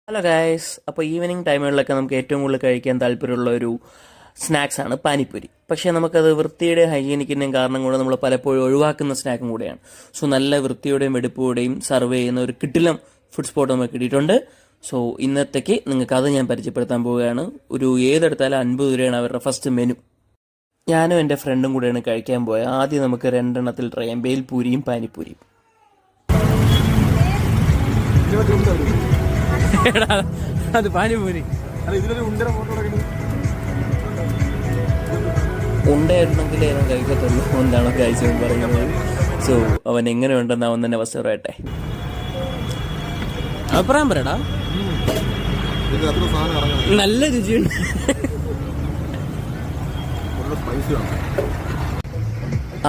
Hello guys, അപ്പോൾ evening ടൈമുകളിലൊക്കെ നമുക്ക് ഏറ്റവും കൂടുതൽ കഴിക്കാൻ താല്പര്യമുള്ള ഒരു സ്നാക്സാണ് പാനിപ്പൂരി. പക്ഷേ നമുക്കത് വൃത്തിയുടെ ഹൈജീനിക്കിൻ്റെയും കാരണം കൊണ്ട് നമ്മൾ പലപ്പോഴും ഒഴിവാക്കുന്ന സ്നാക്കും കൂടെയാണ്. സോ നല്ല വൃത്തിയോടെയും വെടിപ്പോടെയും സർവ് ചെയ്യുന്ന ഒരു കിടിലം ഫുഡ് സ്പോട്ട് നമുക്ക് കിട്ടിയിട്ടുണ്ട്. സോ ഇന്നത്തേക്ക് നിങ്ങൾക്ക് അത് ഞാൻ പരിചയപ്പെടുത്താൻ പോവുകയാണ്. ഒരു ഏതെടുത്താലും 50 രൂപയാണ് അവരുടെ ഫസ്റ്റ് മെനു. ഞാനും എൻ്റെ ഫ്രണ്ടും കൂടെയാണ് കഴിക്കാൻ പോയത്. ആദ്യം നമുക്ക് രണ്ടെണ്ണത്തിൽ ട്രൈ ചെയ്യാം, ബേൽപൂരിയും പാനിപ്പൂരിയും. അത് പാനിപൂരി ഉണ്ടയായിരുന്നെങ്കിൽ ഏതും കഴിക്കത്തുള്ളൂ എന്താണോ കഴിച്ചതെന്ന് പറയുന്നത്. സോ അവൻ എങ്ങനെ ഉണ്ടെന്ന് അവൻ തന്നെ ഫസ്റ്റ് പറയട്ടെ. അഭിപ്രായം പറയടാ. നല്ല രുചിയുണ്ട്.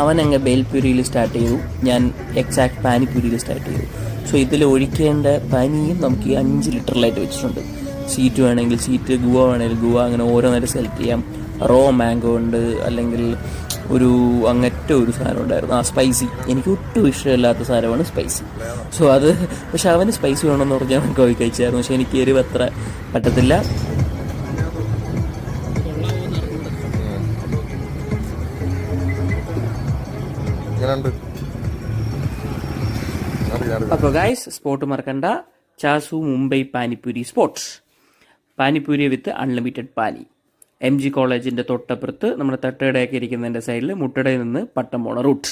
അവൻ അങ്ങ് ബേൽപൂരിയിൽ സ്റ്റാർട്ട് ചെയ്തു, ഞാൻ എക്സാക്ട് പാനിപ്പൂരിയിൽ സ്റ്റാർട്ട് ചെയ്തു. സോ ഇതിൽ ഒഴിക്കേണ്ട പാനിയും നമുക്ക് 5 ലിറ്ററിലായിട്ട് വെച്ചിട്ടുണ്ട്. സീറ്റ് വേണമെങ്കിൽ സീറ്റ്, ഗുവ വേണമെങ്കിൽ ഗുവ, അങ്ങനെ ഓരോന്നേരം സെലക്ട് ചെയ്യാം. റോ മാംഗോ ഉണ്ട്, അല്ലെങ്കിൽ അങ്ങനത്തെ ഒരു സാധനം ഉണ്ടായിരുന്നു, സ്പൈസി. എനിക്ക് ഒട്ടും ഇഷ്ടമില്ലാത്ത സാധനമാണ് സ്പൈസി. സോ അത് പക്ഷെ അവന് സ്പൈസി വേണമെന്ന് പറഞ്ഞാൽ അവൻ പോയി കഴിച്ചായിരുന്നു. പക്ഷെ എനിക്ക് എരിവ് അത്ര പറ്റത്തില്ല. അപ്പോൾ ഗൈസ്, സ്പോട്ട് മറക്കണ്ട, ചാസു Mumbai panipuri spots. Panipuri with unlimited pani. MG കോളേജിൻ്റെ തൊട്ടപ്പുറത്ത് നമ്മുടെ തട്ടയുടെയൊക്കെ ഇരിക്കുന്നതിൻ്റെ സൈഡിൽ മുട്ടടയിൽ നിന്ന് പട്ടം പോണ റൂട്ട്.